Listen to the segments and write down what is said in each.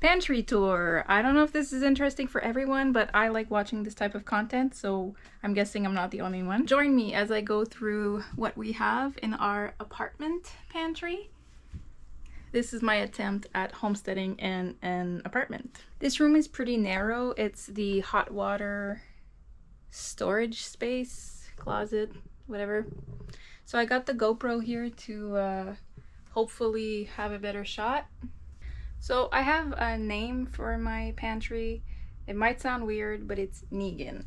Pantry tour. I don't know if this is interesting for everyone, but I like watching this type of content, so I'm guessing I'm not the only one. Join me as I go through what we have in our apartment pantry. This is my attempt at homesteading in an apartment. This room is pretty narrow. It's the hot water storage space, closet, whatever. So I got the GoPro here to hopefully have a better shot. So I have a name for my pantry. It might sound weird, but it's Negan.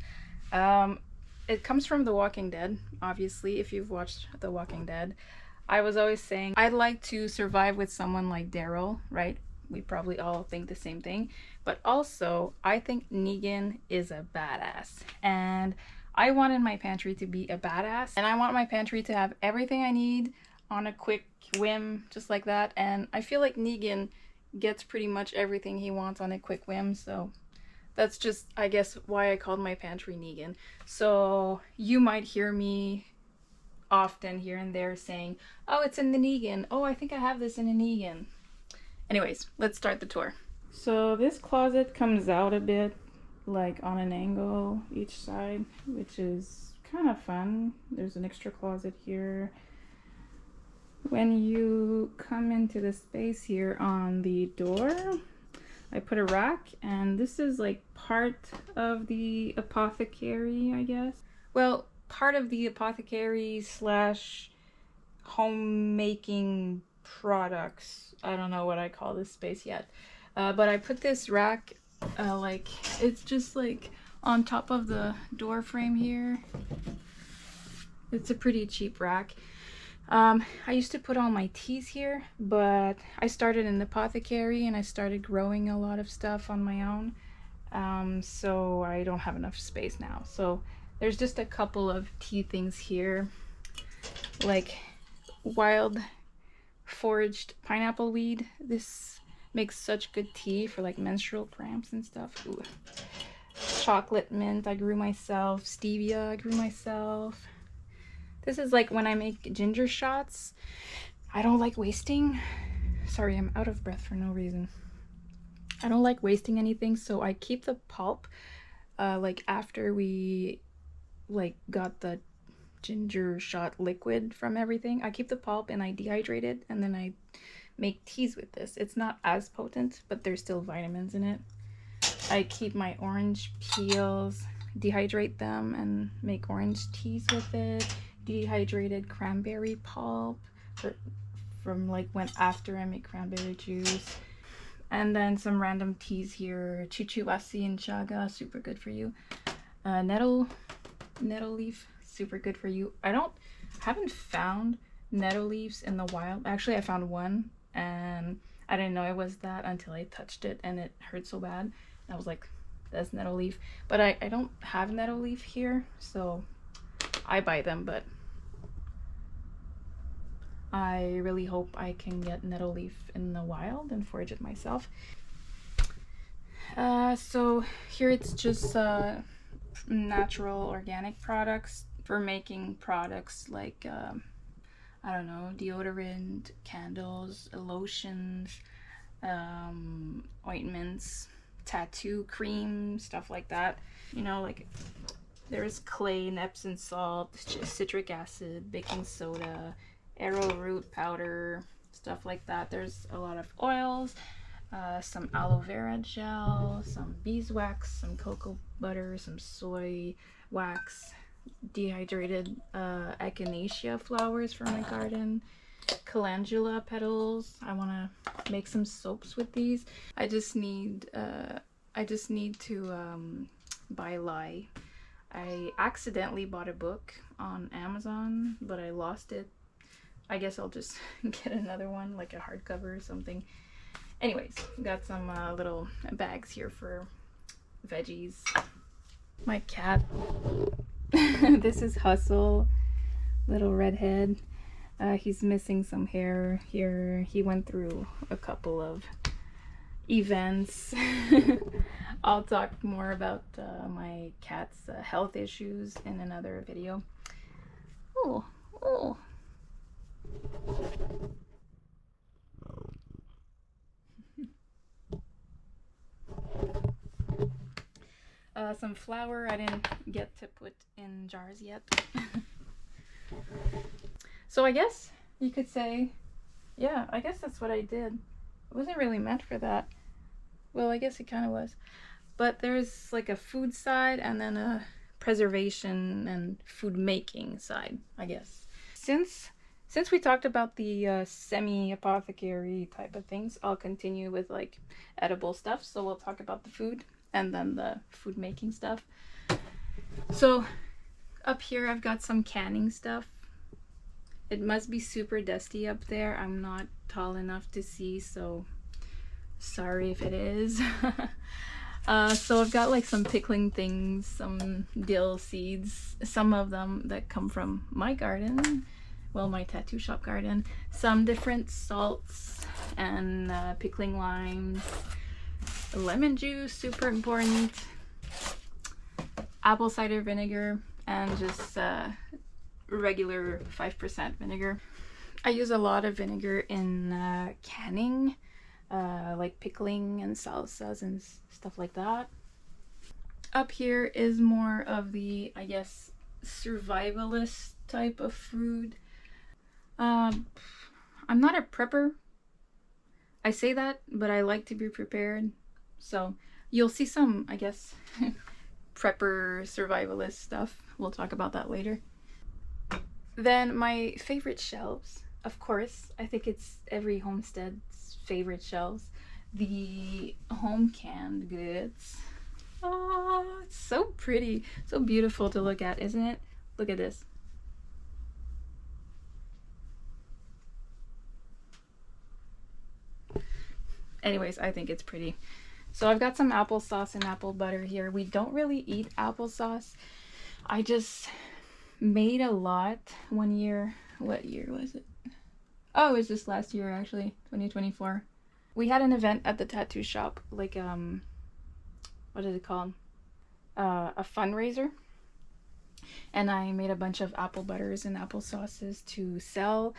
It comes from The Walking Dead, obviously, if you've watched The Walking Dead. I was always saying I'd like to survive with someone like Daryl, right? We probably all think the same thing. But also, I think Negan is a badass. And I wanted my pantry to be a badass. And I want my pantry to have everything I need on a quick whim, just like that. And I feel like Negan gets pretty much everything he wants on a quick whim, so that's just, I guess, why I called my pantry Negan. So you might hear me often here and there saying, oh, it's in the Negan. Oh, I think I have this in a Negan. Anyways, let's start the tour. So this closet comes out a bit, like on an angle each side, which is kind of fun. There's an extra closet here. When you come into the space here on the door, I put a rack, and this is like part of the apothecary, I guess. Well, part of the apothecary slash homemaking products. I don't know what I call this space yet. But I put this rack, like, it's just like on top of the door frame here. It's a pretty cheap rack. I used to put all my teas here, but I started an apothecary and I started growing a lot of stuff on my own, so I don't have enough space now. So there's just a couple of tea things here, like wild foraged pineapple weed. This makes such good tea for like menstrual cramps and stuff. Ooh. Chocolate mint I grew myself. Stevia I grew myself. This is like when I make ginger shots. I don't like wasting. Sorry, I'm out of breath for no reason. I don't like wasting anything, so I keep the pulp, like after we like got the ginger shot liquid from everything. I keep the pulp and I dehydrate it, and then I make teas with this. It's not as potent, but there's still vitamins in it. I keep my orange peels, dehydrate them, and make orange teas with it. Dehydrated cranberry pulp from like when after I make cranberry juice. And then some random teas here. Chuchuwasi and chaga, super good for you. Nettle leaf, super good for you. I haven't found nettle leaves in the wild. Actually, I found one and I didn't know it was that until I touched it and it hurt so bad. I was like, that's nettle leaf. But I don't have nettle leaf here, so I buy them, but I really hope I can get nettle leaf in the wild and forage it myself. So here it's just natural organic products for making products like I don't know, deodorant, candles, lotions, ointments, tattoo cream, stuff like that. You know, like there's clay, Epsom salt, citric acid, baking soda, arrowroot powder, stuff like that. There's a lot of oils, some aloe vera gel, some beeswax, some cocoa butter, some soy wax, dehydrated echinacea flowers from my garden, calendula petals. I want to make some soaps with these. I just need to buy lye. I accidentally bought a book on Amazon, but I lost it. I guess I'll just get another one, like a hardcover or something. Anyways, got some little bags here for veggies. My cat. This is Hustle, little redhead. He's missing some hair here. He went through a couple of events. I'll talk more about my cat's health issues in another video. Oh. some flour I didn't get to put in jars yet. So I guess you could say, yeah, I guess that's what I did. It wasn't really meant for that. Well, I guess it kind of was. But there's like a food side and then a preservation and food making side, I guess. Since we talked about the semi-apothecary type of things, I'll continue with like edible stuff. So we'll talk about the food and then the food making stuff. So up here I've got some canning stuff. It must be super dusty up there. I'm not tall enough to see, so sorry if it is. So I've got like some pickling things, some dill seeds, some of them that come from my garden, well, my tattoo shop garden, some different salts and pickling limes, lemon juice, super important, apple cider vinegar, and just regular 5% vinegar. I use a lot of vinegar in canning, like pickling and salsas and stuff like that. Up here is more of the, I guess, survivalist type of food. I'm not a prepper. I say that, but I like to be prepared. So you'll see some, I guess, prepper survivalist stuff. We'll talk about that later. Then my favorite shelves, of course, I think it's every homestead's favorite shelves, the home canned goods. Oh, it's so pretty, so beautiful to look at, isn't it? Look at this. Anyways, I think it's pretty. So I've got some applesauce and apple butter here. We don't really eat applesauce. I just made a lot one year. What year was it? Oh, it was just last year actually, 2024. We had an event at the tattoo shop, like what is it called? A fundraiser. And I made a bunch of apple butters and apple sauces to sell.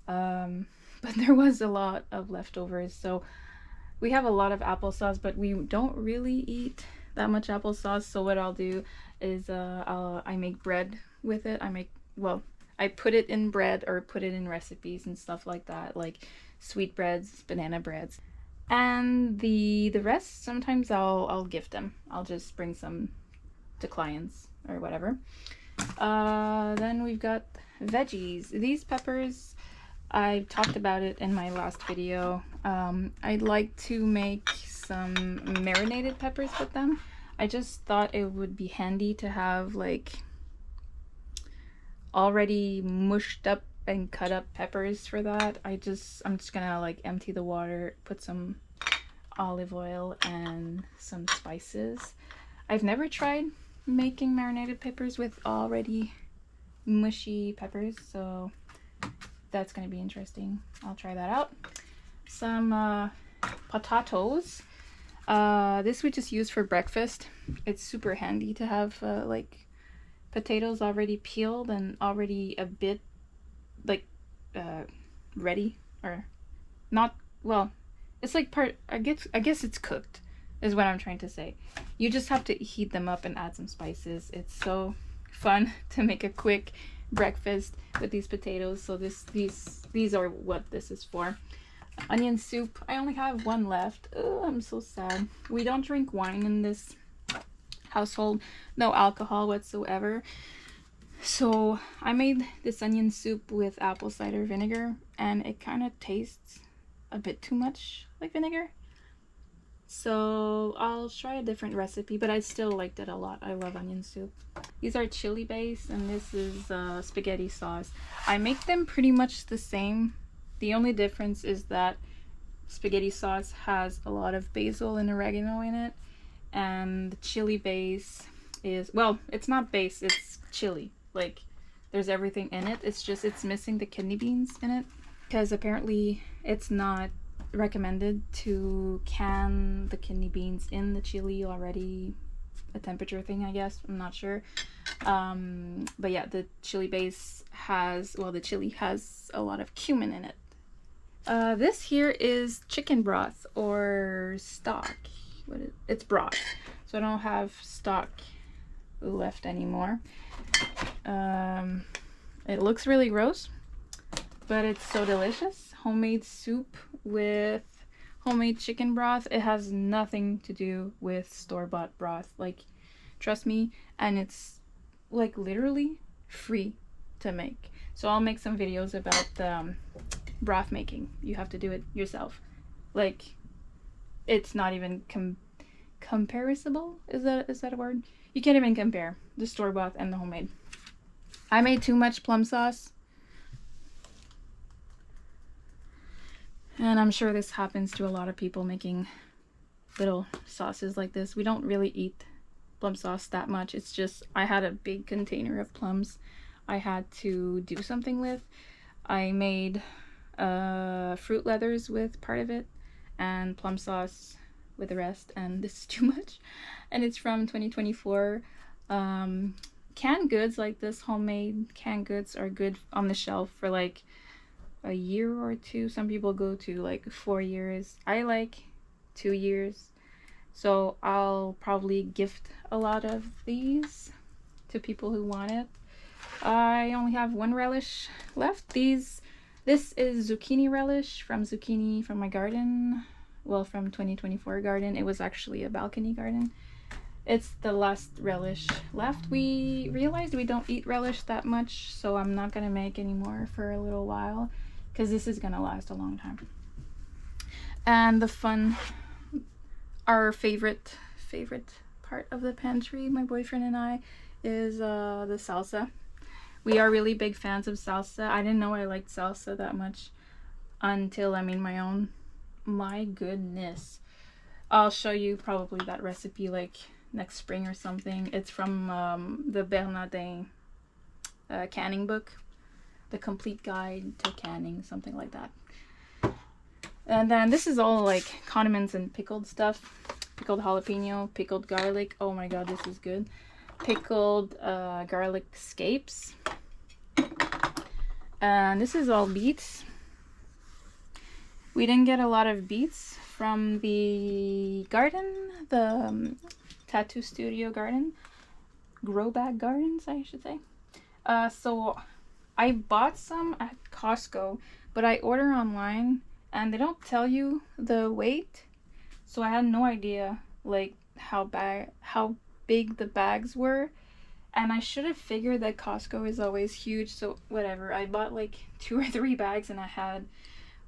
But there was a lot of leftovers, so we have a lot of applesauce, but we don't really eat that much applesauce. So what I'll do is I make bread with it. I put it in bread or put it in recipes and stuff like that, like sweetbreads, banana breads. And the rest, sometimes I'll gift them. I'll just bring some to clients or whatever. Then we've got veggies. These peppers, I talked about it in my last video. I'd like to make some marinated peppers with them. I just thought it would be handy to have like already mushed up and cut up peppers for that. I'm just gonna like empty the water, put some olive oil and some spices. I've never tried making marinated peppers with already mushy peppers, so that's gonna be interesting. I'll try that out. Some potatoes. This we just use for breakfast. It's super handy to have like potatoes already peeled and already a bit like ready, or not, well, it's like I guess it's cooked is what I'm trying to say. You just have to heat them up and add some spices. It's so fun to make a quick breakfast with these potatoes. So these are what this is for. Onion soup. I only have one left. Oh, I'm so sad. We don't drink wine in this household. No alcohol whatsoever. So I made this onion soup with apple cider vinegar, and it kind of tastes a bit too much like vinegar. So I'll try a different recipe, but I still liked it a lot. I love onion soup. These are chili base, and this is spaghetti sauce. I make them pretty much the same. The only difference is that spaghetti sauce has a lot of basil and oregano in it, and the chili base is, well, it's not base, it's chili. Like, there's everything in it. It's just, it's missing the kidney beans in it, because apparently it's not recommended to can the kidney beans in the chili already. A temperature thing, I guess. I'm not sure. But yeah, the chili base has, well, the chili has a lot of cumin in it. This here is chicken broth or stock. It's broth. So so I don't have stock left anymore. It looks really gross, but it's so delicious. Homemade soup with homemade chicken broth. It has nothing to do with store-bought broth, like, trust me. And it's like literally free to make. So I'll make some videos about broth making. You have to do it yourself. Like, it's not even comparable. Is that a word? You can't even compare the store-bought and the homemade. I made too much plum sauce, and I'm sure this happens to a lot of people making little sauces like this. We don't really eat plum sauce that much. It's just I had a big container of plums I had to do something with. I made fruit leathers with part of it and plum sauce with the rest, and this is too much. And it's from 2024. Canned goods like this, homemade canned goods, are good on the shelf for like a year or two. Some people go to like 4 years. I like 2 years. So I'll probably gift a lot of these to people who want it. I only have one relish left. This is zucchini relish from my garden. Well, from 2024 garden. It was actually a balcony garden. It's the last relish left. We realized we don't eat relish that much, so I'm not gonna make any more for a little while, because this is gonna last a long time. And our favorite part of the pantry, my boyfriend and I, is the salsa. We are really big fans of salsa. I didn't know I liked salsa that much until I made my own. My goodness. I'll show you probably that recipe like next spring or something. It's from the Bernardin canning book, The Complete Guide to Canning, something like that. And then this is all like condiments and pickled stuff. Pickled jalapeno, pickled garlic. Oh my god, this is good. Pickled garlic scapes. And this is all beets. We didn't get a lot of beets from the garden, the tattoo studio garden, grow bag gardens, I should say. So I bought some at Costco, but I order online and they don't tell you the weight, so I had no idea like how big the bags were, and I should have figured that Costco is always huge. So whatever, I bought like 2 or 3 bags and I had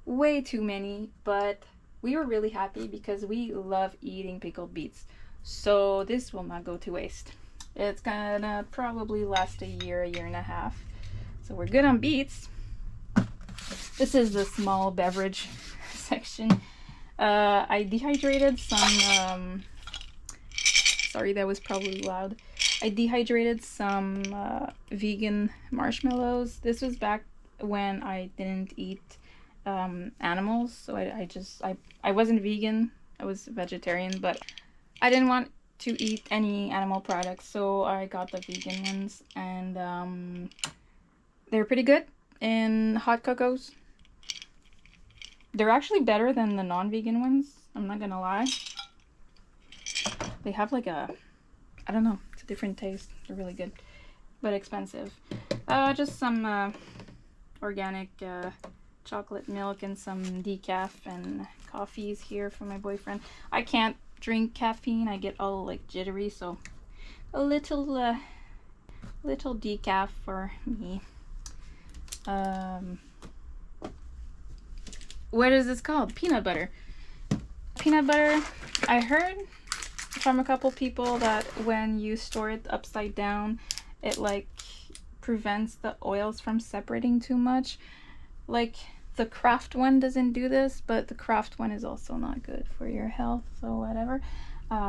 way too many, but we were really happy because we love eating pickled beets, so this will not go to waste. It's gonna probably last a year and a half, so we're good on beets. This is the small beverage section. I dehydrated some sorry, that was probably loud. I dehydrated some vegan marshmallows. This was back when I didn't eat animals, so I wasn't vegan, I was vegetarian, but I didn't want to eat any animal products, so I got the vegan ones, and they're pretty good in hot cocos. They're actually better than the non-vegan ones, I'm not gonna lie. They have like I don't know, it's a different taste. They're really good, but expensive. Just some organic chocolate milk and some decaf and coffees here for my boyfriend. I can't drink caffeine, I get all like jittery, so a little decaf for me. What is this called? Peanut butter. Peanut butter. I heard from a couple people that when you store it upside down, it like prevents the oils from separating too much. Like the Kraft one doesn't do this, but the Kraft one is also not good for your health, so whatever.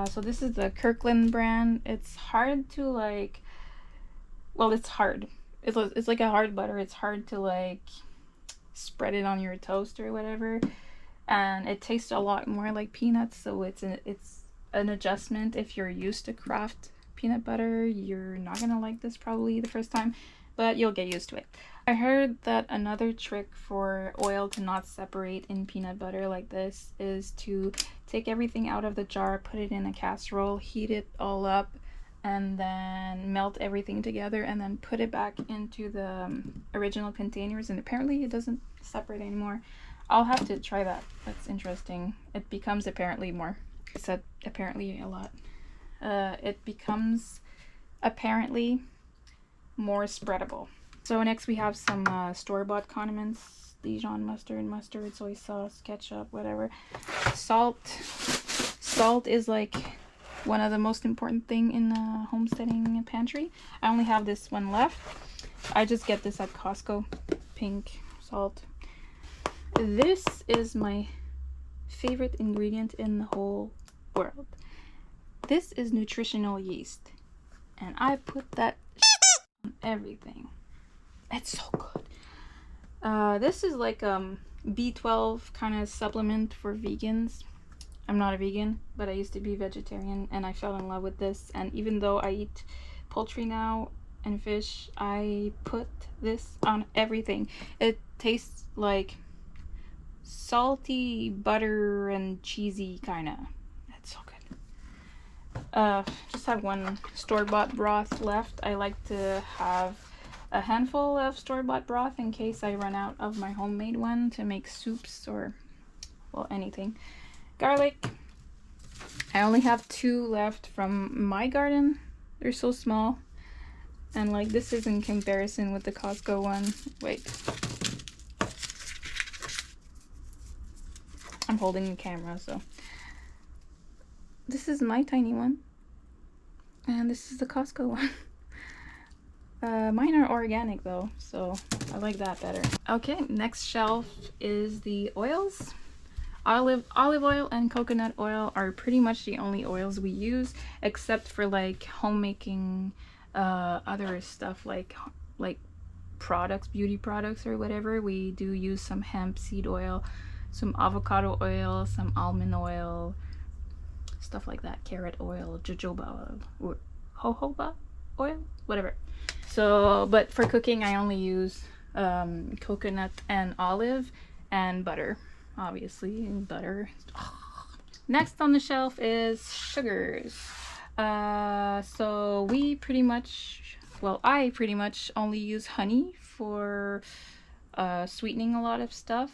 So this is the Kirkland brand. It's hard to like, well, it's hard. It's like a hard butter. It's hard to like spread it on your toast or whatever, and it tastes a lot more like peanuts, so it's an adjustment. If you're used to Kraft peanut butter, you're not gonna like this probably the first time, but you'll get used to it. I heard that another trick for oil to not separate in peanut butter like this is to take everything out of the jar, put it in a casserole, heat it all up, and then melt everything together and then put it back into the original containers, and apparently it doesn't separate anymore. I'll have to try that. That's interesting. It becomes apparently more. I said apparently a lot. It becomes apparently more spreadable. So next we have some store-bought condiments: Dijon mustard, soy sauce, ketchup, whatever. Salt. Salt is like one of the most important thing in the homesteading pantry. I only have this one left. I just get this at Costco. Pink salt. This is my favorite ingredient in the whole world. This is nutritional yeast, and I put that on everything. It's so good. This is like B12 kind of supplement for vegans. I'm not a vegan, but I used to be vegetarian, and I fell in love with this. And even though I eat poultry now and fish, I put this on everything. It tastes like salty butter and cheesy kind of. It's so good. Just have one store-bought broth left. I like to have a handful of store-bought broth in case I run out of my homemade one to make soups or, well, anything. Garlic. I only have 2 left from my garden. They're so small. And like, this is in comparison with the Costco one. Wait. I'm holding the camera, so. This is my tiny one. And this is the Costco one. Mine are organic though, so I like that better. Okay, next shelf is the oils. Olive oil and coconut oil are pretty much the only oils we use, except for like homemaking other stuff like products, beauty products or whatever. We do use some hemp seed oil, some avocado oil, some almond oil, stuff like that, carrot oil, jojoba oil, or jojoba oil, whatever. So, but for cooking I only use coconut and olive and butter. Obviously, butter. Next on the shelf is sugars. So we pretty much, well, I pretty much only use honey for sweetening a lot of stuff.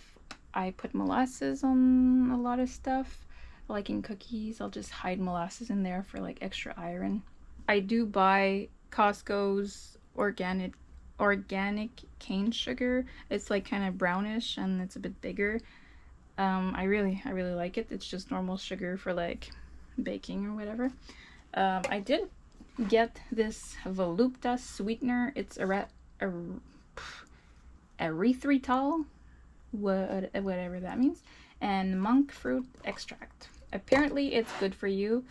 I put molasses on a lot of stuff. Like in cookies, I'll just hide molasses in there for like extra iron. I do buy Costco's organic cane sugar. It's like kind of brownish and it's a bit bigger. I really like it. It's just normal sugar for like baking or whatever. I did get this volupta sweetener. It's erythritol, whatever that means, and monk fruit extract. Apparently it's good for you.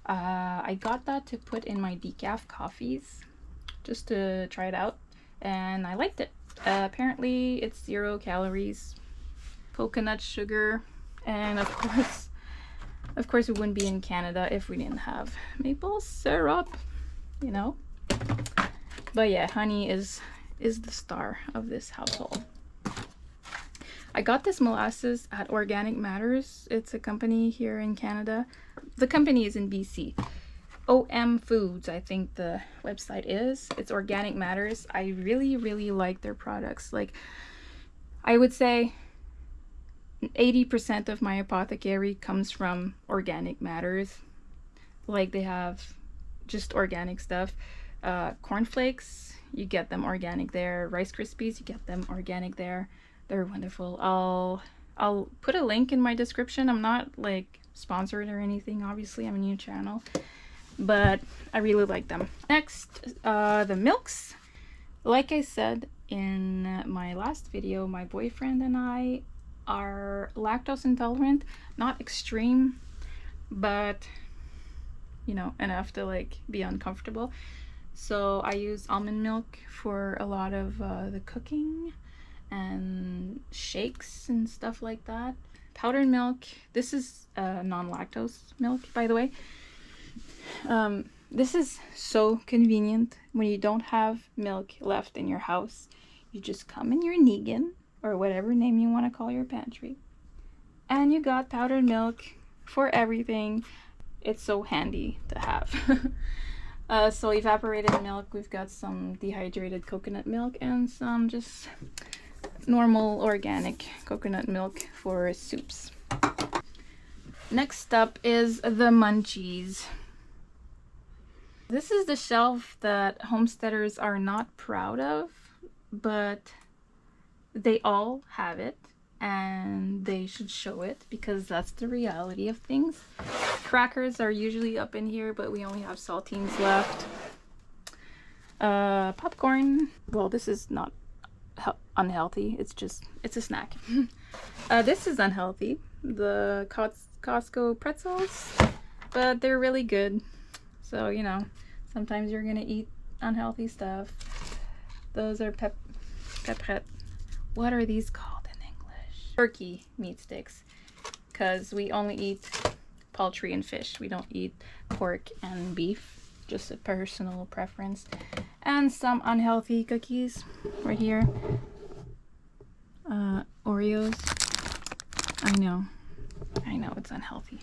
I got that to put in my decaf coffees just to try it out, and I liked it. Apparently it's 0 calories, coconut sugar, and of course we wouldn't be in Canada if we didn't have maple syrup, you know. But yeah, honey is the star of this household. I got this molasses at Organic Matters. It's a company here in Canada. The company is in BC. OM Foods, I think the website is. It's Organic Matters. I really like their products. Like, I would say 80% of my apothecary comes from Organic Matters. Like, they have just organic stuff. Cornflakes, you get them organic there. Rice Krispies, you get them organic there. They're wonderful. I'll put a link in my description. I'm not like sponsored or anything, obviously. I'm a new channel, but I really like them. Next, the milks. Like I said in my last video, my boyfriend and I are lactose intolerant. Not extreme, but you know, enough to like be uncomfortable. So I use almond milk for a lot of the cooking and shakes and stuff like that. Powdered milk. This is non-lactose milk, by the way. This is so convenient when you don't have milk left in your house. You just come in your Negan, or whatever name you want to call your pantry, and you got powdered milk for everything. It's so handy to have. So evaporated milk, we've got some dehydrated coconut milk and some just normal organic coconut milk for soups. Next up is the munchies. This is the shelf that homesteaders are not proud of, but they all have it and they should show it because that's the reality of things. Crackers are usually up in here, but we only have saltines left. Popcorn, well, this is not unhealthy, it's a snack. This is unhealthy, the Costco pretzels, but they're really good. So, you know, sometimes you're gonna eat unhealthy stuff. Those are pepret. What are these called in English? Turkey meat sticks, because we only eat poultry and fish. We don't eat pork and beef, just a personal preference. And some unhealthy cookies right here. Oreos. I know it's unhealthy.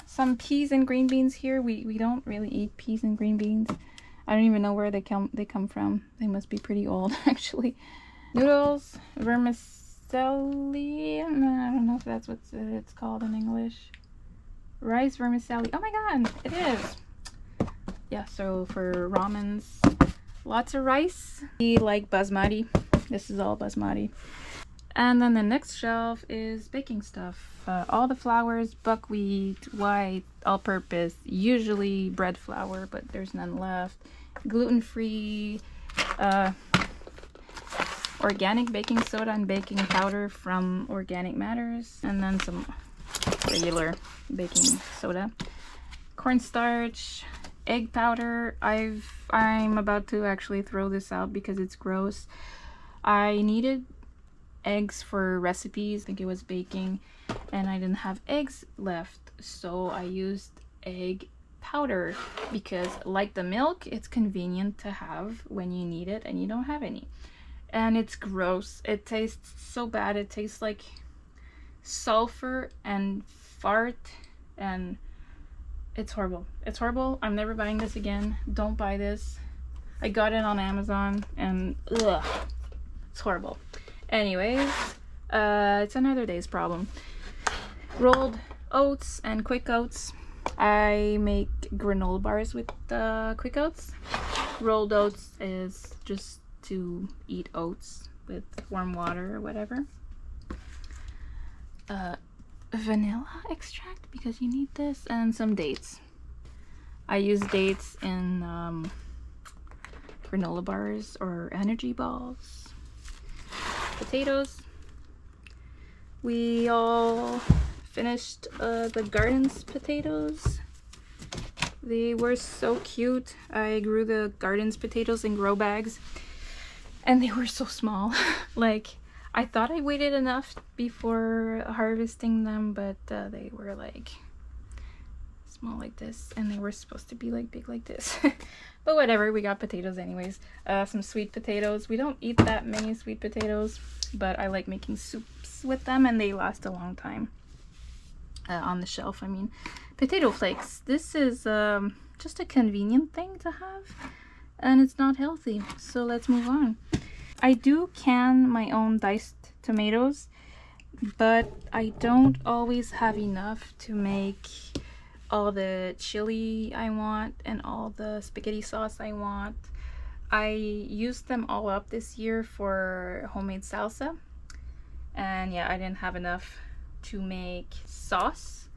Some peas and green beans here. We don't really eat peas and green beans. I don't even know where they come from. They must be pretty old, actually. Noodles, vermicelli. I don't know if that's what it's called in English. Rice vermicelli. Oh my god, it is. Yeah, so for ramens, lots of rice. We like basmati. This is all basmati. And then the next shelf is baking stuff. All the flours, buckwheat, white, all-purpose, usually bread flour, but there's none left. Gluten-free, organic baking soda and baking powder from Organic Matters, and then some regular baking soda. Cornstarch, egg powder. I'm about to actually throw this out because it's gross. I needed eggs for recipes. I think it was baking, and I didn't have eggs left, so I used egg powder because, like the milk, it's convenient to have when you need it and you don't have any. And it's gross. It tastes so bad. It tastes like sulfur and fart, and it's horrible. It's horrible. I'm never buying this again. Don't buy this. I got it on Amazon and ugh, it's horrible. Anyways, it's another day's problem. Rolled oats and quick oats. I make granola bars with quick oats. Rolled oats is just to eat oats with warm water or whatever. Vanilla extract because you need this, and some dates. I use dates in granola bars or energy balls. Potatoes. We all finished the gardens potatoes. They were so cute. I grew the gardens potatoes in grow bags and they were so small. Like, I thought I waited enough before harvesting them, but they were like small like this, and they were supposed to be like big like this. But whatever, we got potatoes anyways. Some sweet potatoes. We don't eat that many sweet potatoes, but I like making soups with them and they last a long time on the shelf. I mean, potato flakes. This is just a convenient thing to have, and it's not healthy, so let's move on. I do can my own diced tomatoes, but I don't always have enough to make all the chili I want and all the spaghetti sauce I want. I used them all up this year for homemade salsa, and yeah, I didn't have enough to make sauce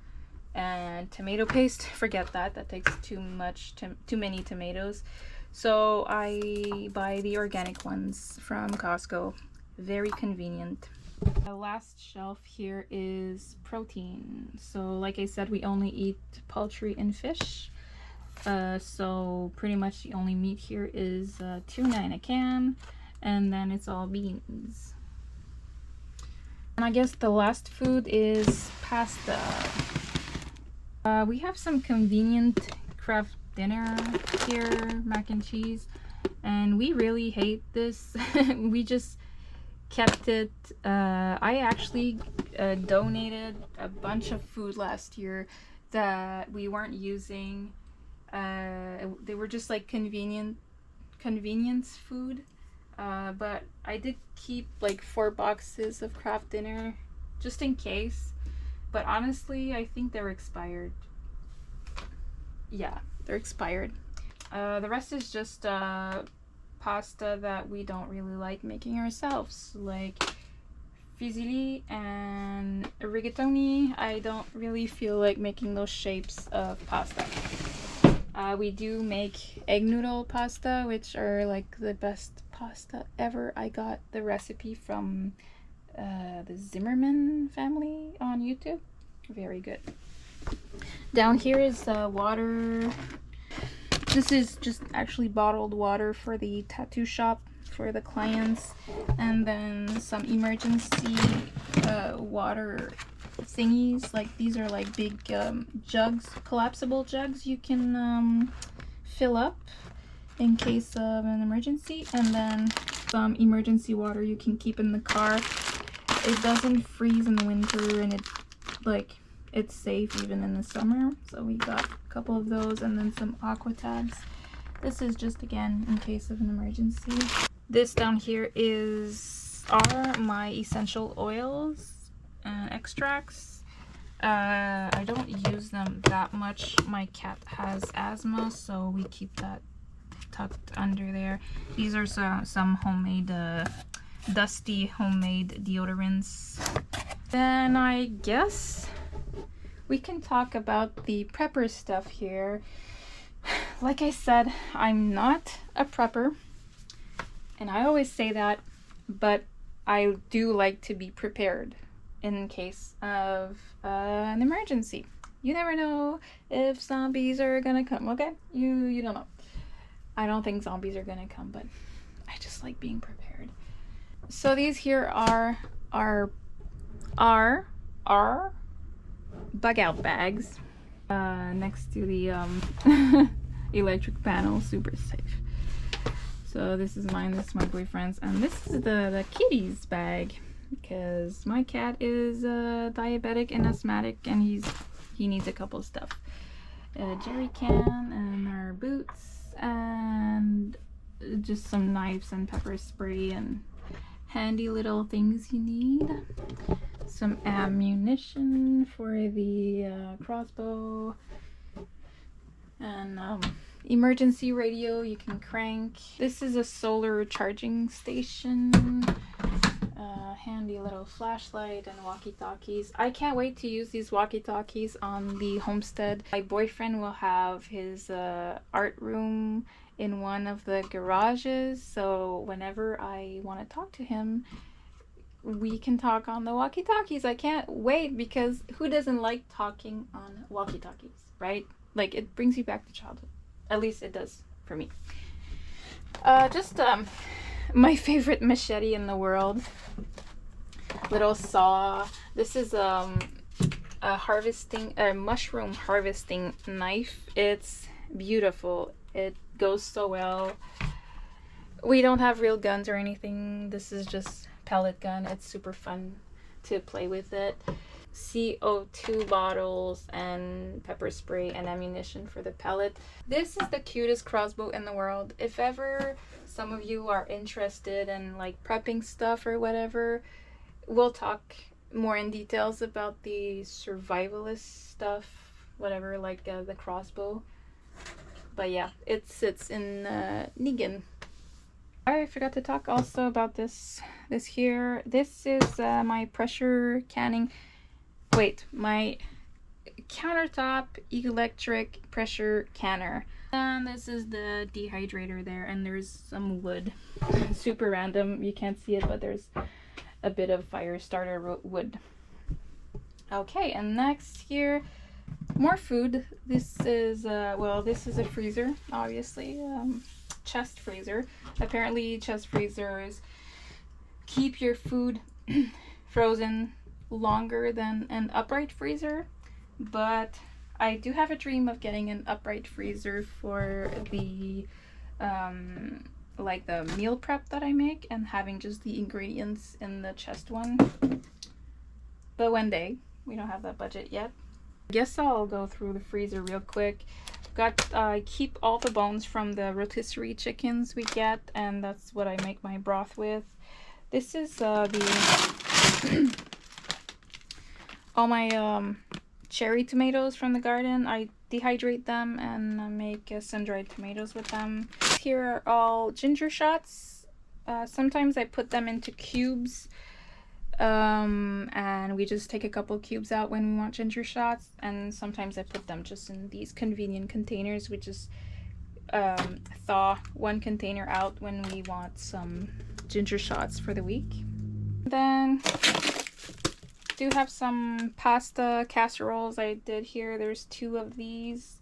and tomato paste. Forget that, that takes too many tomatoes. So I buy the organic ones from Costco. Very convenient. The last shelf here is protein. So like I said, we only eat poultry and fish. So pretty much the only meat here is tuna in a can, and then it's all beans. And I guess the last food is pasta. We have some convenient craft dinner here, mac and cheese, and we really hate this. We just kept it. I actually donated a bunch of food last year that we weren't using. They were just like convenience food, but I did keep like 4 boxes of craft dinner just in case. But honestly, I think they're expired. Yeah, they're expired. The rest is just pasta that we don't really like making ourselves, like fusilli and rigatoni. I don't really feel like making those shapes of pasta. We do make egg noodle pasta, which are like the best pasta ever. I got the recipe from the Zimmerman family on YouTube. Very good. Down here is water. This is just actually bottled water for the tattoo shop for the clients, and then some emergency water thingies. Like these are like big jugs, collapsible jugs you can fill up in case of an emergency, and then some emergency water you can keep in the car. It doesn't freeze in the winter, and it's safe even in the summer. So we got a couple of those, and then some aqua tabs. This is just again in case of an emergency. This down here are my essential oils and extracts. I don't use them that much. My cat has asthma, so we keep that tucked under there. These are some homemade dusty homemade deodorants. Then I guess we can talk about the prepper stuff here. Like I said, I'm not a prepper, and I always say that, but I do like to be prepared in case of an emergency. You never know if zombies are gonna come, okay? You don't know. I don't think zombies are gonna come, but I just like being prepared. So these here are our bug out bags next to the electric panel. Super safe. So this is mine, this is my boyfriend's, and this is the kitty's bag, because my cat is diabetic and asthmatic, and he needs a couple of stuff. A jerry can and our boots, and just some knives and pepper spray and handy little things you need. Some ammunition for the crossbow, and emergency radio you can crank. This is a solar charging station. Handy little flashlight and walkie-talkies. I can't wait to use these walkie-talkies on the homestead. My boyfriend will have his art room in one of the garages, so whenever I want to talk to him, we can talk on the walkie-talkies. I can't wait, because who doesn't like talking on walkie-talkies, right? Like, it brings you back to childhood. At least it does for me. My favorite machete in the world. Little saw. This is a mushroom harvesting knife. It's beautiful. It goes so well. We don't have real guns or anything. This is just pellet gun. It's super fun to play with it. CO2 bottles and pepper spray and ammunition for the pellet. This is the cutest crossbow in the world. If ever some of you are interested in like prepping stuff or whatever, we'll talk more in details about the survivalist stuff, whatever, like the crossbow. But yeah, it sits in Negan. I forgot to talk also about this here. This is my pressure canning. Wait, my countertop electric pressure canner. And this is the dehydrator there, and there's some wood. Super random, you can't see it, but there's a bit of fire starter wood. Okay, and next here, more food. This is this is a freezer, obviously, chest freezer. Apparently chest freezers keep your food frozen longer than an upright freezer, but I do have a dream of getting an upright freezer for the like the meal prep that I make, and having just the ingredients in the chest one. But one day, we don't have that budget yet. I guess I'll go through the freezer real quick. I keep all the bones from the rotisserie chickens we get, and that's what I make my broth with. This is the all my cherry tomatoes from the garden. I dehydrate them and make sun-dried tomatoes with them. Here are all ginger shots. Sometimes I put them into cubes, and we just take a couple cubes out when we want ginger shots, and sometimes I put them just in these convenient containers. We just thaw one container out when we want some ginger shots for the week. Then do have some pasta casseroles I did here. There's 2 of these.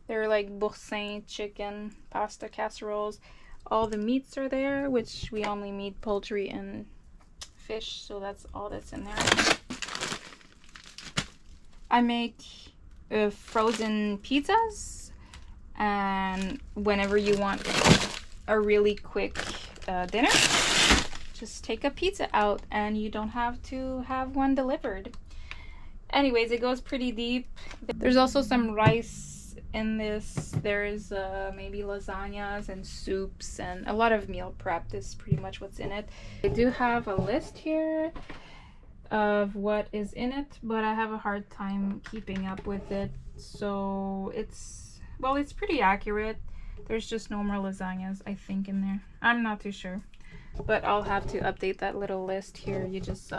They're like boursin chicken pasta casseroles. All the meats are there, which we only meat, poultry, and fish, so that's all that's in there. I make frozen pizzas, and whenever you want a really quick dinner, just take a pizza out and you don't have to have one delivered. Anyways, it goes pretty deep. There's also some rice in this. There's maybe lasagnas and soups and a lot of meal prep is pretty much what's in it. I do have a list here of what is in it, but I have a hard time keeping up with it. So it's pretty accurate. There's just no more lasagnas, I think, in there. I'm not too sure, but I'll have to update that little list here. You just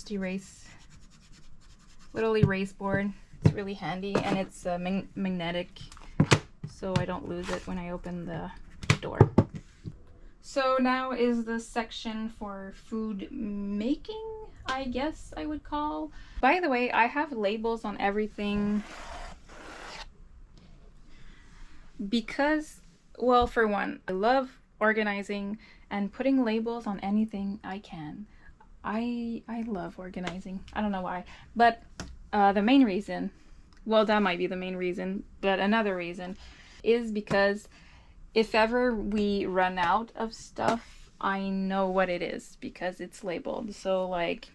erase, little erase board. It's really handy, and it's magnetic, so I don't lose it when I open the door. So now is the section for food making, I guess I would call. By the way, I have labels on everything because, well, for one, I love organizing and putting labels on anything I can. I love organizing. I don't know why, but the main reason, well, that might be the main reason, but another reason is because if ever we run out of stuff, I know what it is because it's labeled. So like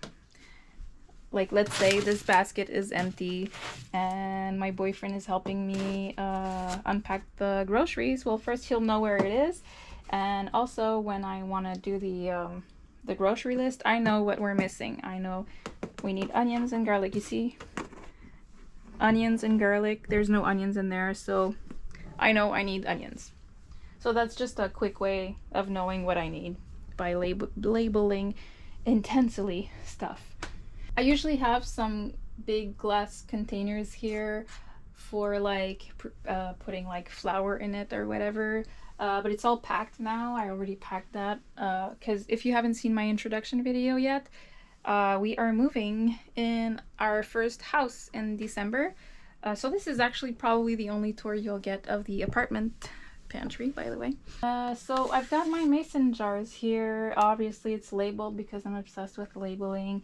let's say this basket is empty and my boyfriend is helping me unpack the groceries. Well, first he'll know where it is, and also when I want to do the grocery list, I know what we're missing. I know we need onions and garlic. You see, onions and garlic. There's no onions in there, so I know I need onions. So that's just a quick way of knowing what I need by labeling intensely stuff. I usually have some big glass containers here for like putting like flour in it or whatever, but it's all packed now. I already packed that because if you haven't seen my introduction video yet, we are moving in our first house in December. So this is actually probably the only tour you'll get of the apartment pantry, by the way. So I've got my mason jars here. Obviously it's labeled because I'm obsessed with labeling.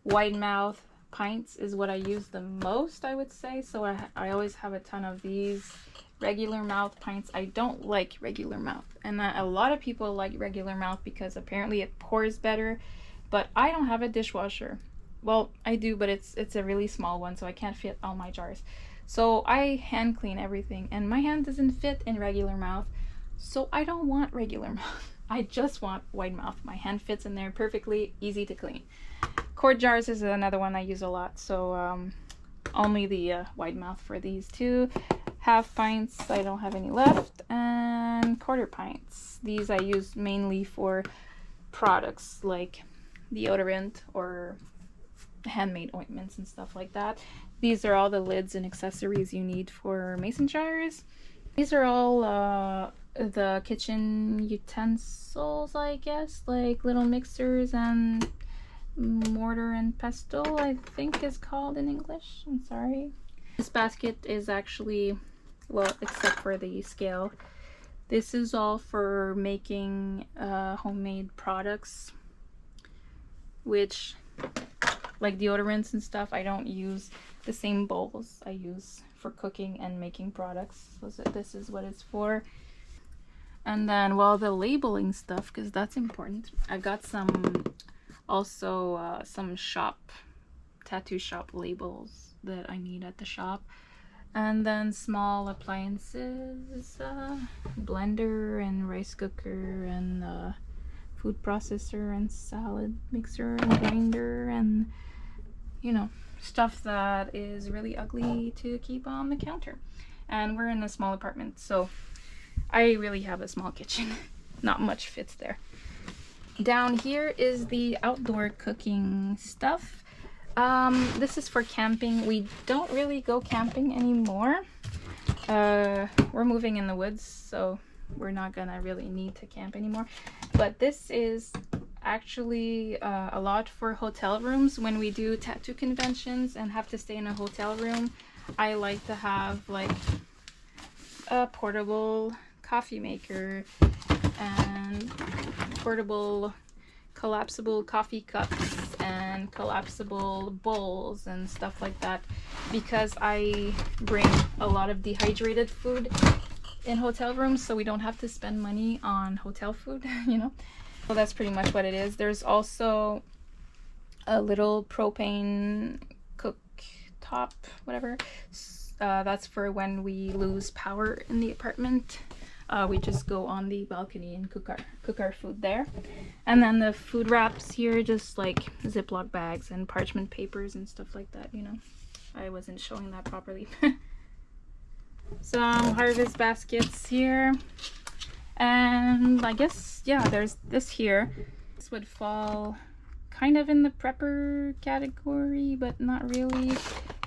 Wide mouth pints is what I use the most, I would say. So I always have a ton of these. Regular mouth pints, I don't like regular mouth, and a lot of people like regular mouth because apparently it pours better, but I don't have a dishwasher. Well, I do, but it's a really small one, so I can't fit all my jars. So I hand clean everything, and my hand doesn't fit in regular mouth, so I don't want regular mouth. I just want wide mouth. My hand fits in there perfectly, easy to clean. Quart jars is another one I use a lot, so only the wide mouth for these two. Half pints, I don't have any left, and quarter pints. These I use mainly for products like deodorant or handmade ointments and stuff like that. These are all the lids and accessories you need for mason jars. These are all the kitchen utensils, I guess, like little mixers and mortar and pestle, I think is called in English. I'm sorry. This basket is actually, well, except for the scale, this is all for making homemade products, which like deodorants and stuff, I don't use the same bowls I use for cooking and making products. So this is what it's for. And then, well, the labeling stuff, because that's important. I've got some, also some tattoo shop labels that I need at the shop. And then small appliances, blender and rice cooker and food processor and salad mixer and grinder and, you know, stuff that is really ugly to keep on the counter. And we're in a small apartment, so I really have a small kitchen. Not much fits there. Down here is the outdoor cooking stuff. This is for camping. We don't really go camping anymore. We're moving in the woods, so we're not gonna really need to camp anymore. But this is actually a lot for hotel rooms. When we do tattoo conventions and have to stay in a hotel room, I like to have like a portable coffee maker and portable collapsible coffee cups and collapsible bowls and stuff like that, because I bring a lot of dehydrated food in hotel rooms, so we don't have to spend money on hotel food, you know. So that's pretty much what it is. There's also a little propane cooktop, whatever. That's for when we lose power in the apartment. We just go on the balcony and cook our food there. And then the food wraps here, just like Ziploc bags and parchment papers and stuff like that, you know. I wasn't showing that properly. Some harvest baskets here. And I guess, yeah, there's this here. This would fall kind of in the prepper category, but not really.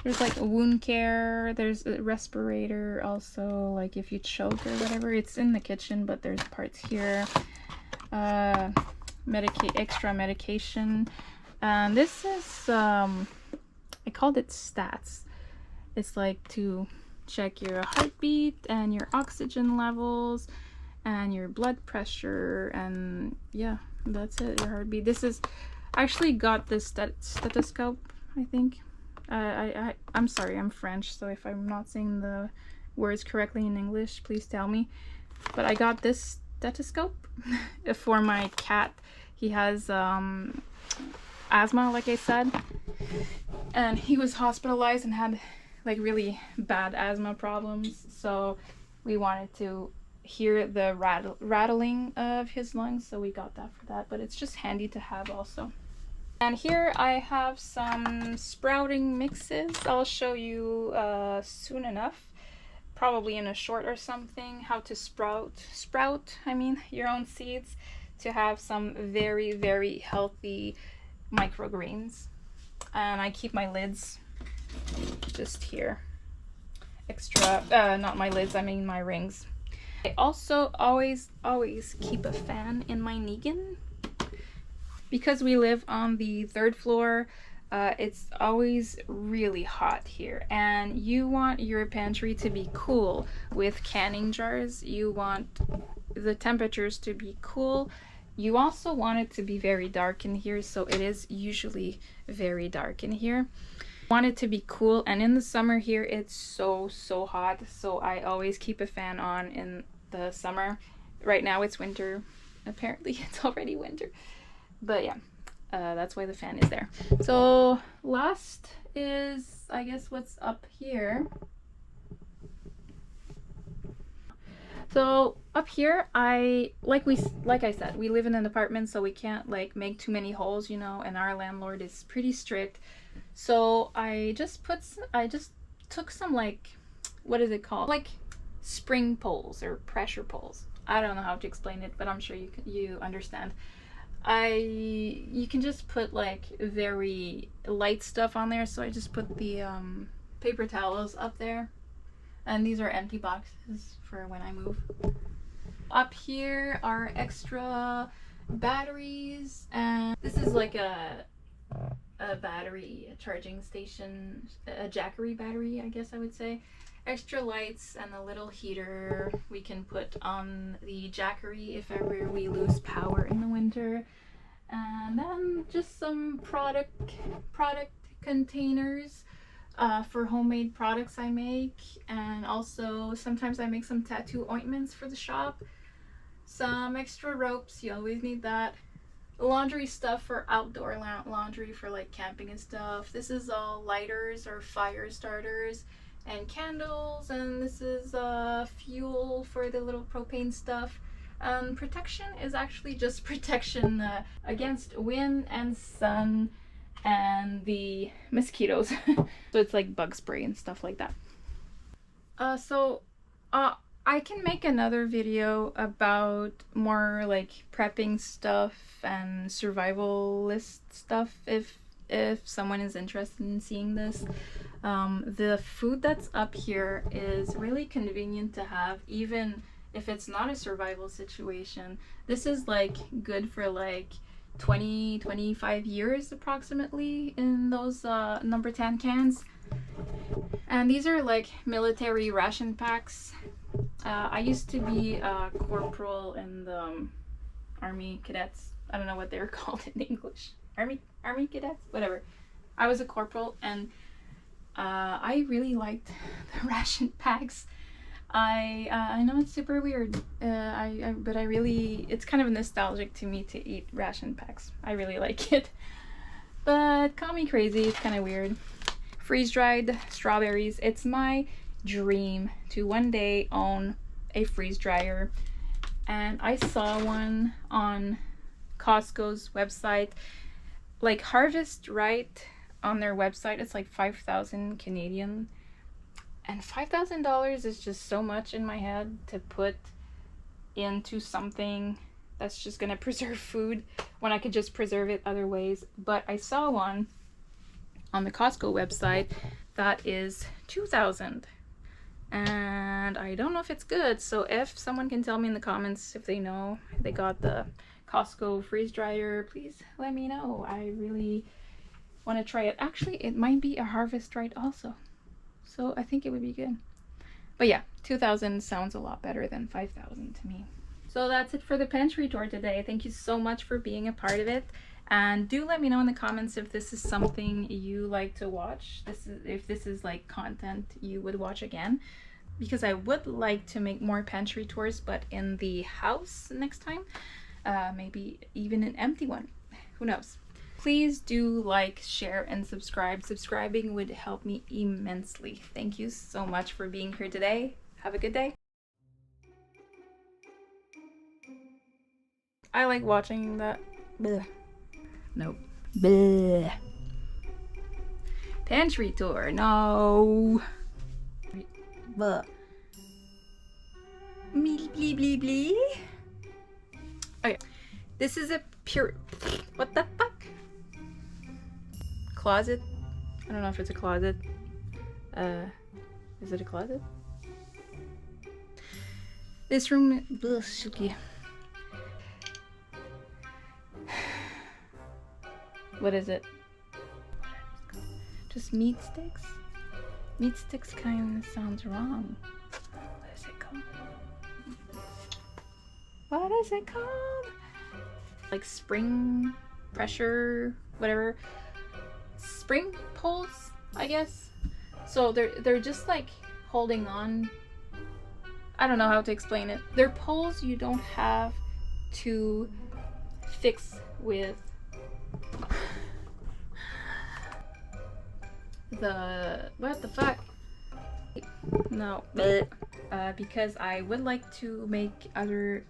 There's like a wound care, there's a respirator also, like if you choke or whatever. It's in the kitchen, but there's parts here. Extra medication. And this is, I called it stats. It's like to check your heartbeat and your oxygen levels and your blood pressure, and yeah, that's it, your heartbeat. This is, I actually got this stethoscope, I think. I'm sorry, I'm French, so if I'm not saying the words correctly in English, please tell me. But I got this stethoscope for my cat. He has asthma, like I said, and he was hospitalized and had like really bad asthma problems, so we wanted to hear the rattling of his lungs, so we got that for that. But it's just handy to have also. And here I have some sprouting mixes. I'll show you soon enough, probably in a short or something, how to sprout your own seeds to have some very, very healthy microgreens. And I keep my lids just here. Extra, not my lids, I mean my rings. I also always keep a fan in my Negan. Because we live on the 3rd floor, it's always really hot here, and you want your pantry to be cool with canning jars. You want the temperatures to be cool. You also want it to be very dark in here, so it is usually very dark in here. Want it to be cool, and in the summer here it's so hot, so I always keep a fan on in the summer. Right now it's winter. Apparently it's already winter. But yeah, that's why the fan is there. So last is, I guess, what's up here. So up here, like I said, we live in an apartment, so we can't like make too many holes, you know, and our landlord is pretty strict. So I just took some, like, what is it called? Like spring poles or pressure poles. I don't know how to explain it, but I'm sure you understand. You can just put like very light stuff on there, so I just put the paper towels up there, and these are empty boxes for when I move. Up here are extra batteries, and this is like a battery charging station, a Jackery battery, I guess I would say. Extra lights and a little heater we can put on the Jackery if ever we lose power in the winter. And then just some product containers for homemade products I make, and also sometimes I make some tattoo ointments for the shop. Some extra ropes, you always need that. Laundry stuff for outdoor laundry for like camping and stuff. This is all lighters or fire starters and candles, and this is fuel for the little propane stuff. Protection is actually just protection against wind and sun and the mosquitoes. So it's like bug spray and stuff like that. I can make another video about more like prepping stuff and survivalist stuff if someone is interested in seeing this. The food that's up here is really convenient to have, even if it's not a survival situation. This is like good for like 20-25 years approximately in those number 10 cans. And these are like military ration packs. I used to be a corporal in the Army Cadets. I don't know what they were called in English. Army Cadets? Whatever. I was a corporal, and I really liked the ration packs. I know it's super weird, but I really, it's kind of nostalgic to me to eat ration packs. I really like it. But call me crazy, it's kind of weird. Freeze-dried strawberries. It's my dream to one day own a freeze dryer, and I saw one on Costco's website, like Harvest Right on their website. It's like 5,000 Canadian, and $5,000 is just so much in my head to put into something that's just gonna preserve food when I could just preserve it other ways. But I saw one on the Costco website that is 2,000, and I don't know if it's good. So if someone can tell me in the comments if they know they got the Costco freeze dryer, please let me know. I really want to try it. Actually, it might be a Harvest Right also, so I think it would be good. But yeah, 2,000 sounds a lot better than 5,000 to me. So that's it for the pantry tour today. Thank you so much for being a part of it. And do let me know in the comments if this is something you like to watch. If this is like content you would watch again. Because I would like to make more pantry tours, but in the house next time. Maybe even an empty one. Who knows? Please do like, share, and subscribe. Subscribing would help me immensely. Thank you so much for being here today. Have a good day. I like watching that. Blech. Nope. Bleh. Pantry tour. No. Bleh. Blee blee blee blee. Okay. This is a pure. What the fuck? Closet. I don't know if it's a closet. Is it a closet? This room. Bleh, silky. What is it? Just meat sticks? Meat sticks kind of sounds wrong. What is it called? What is it called? Like spring pressure, whatever. Spring poles, I guess. So they're just like holding on. I don't know how to explain it. They're poles you don't have to fix with what the fuck? No, because I would like to make other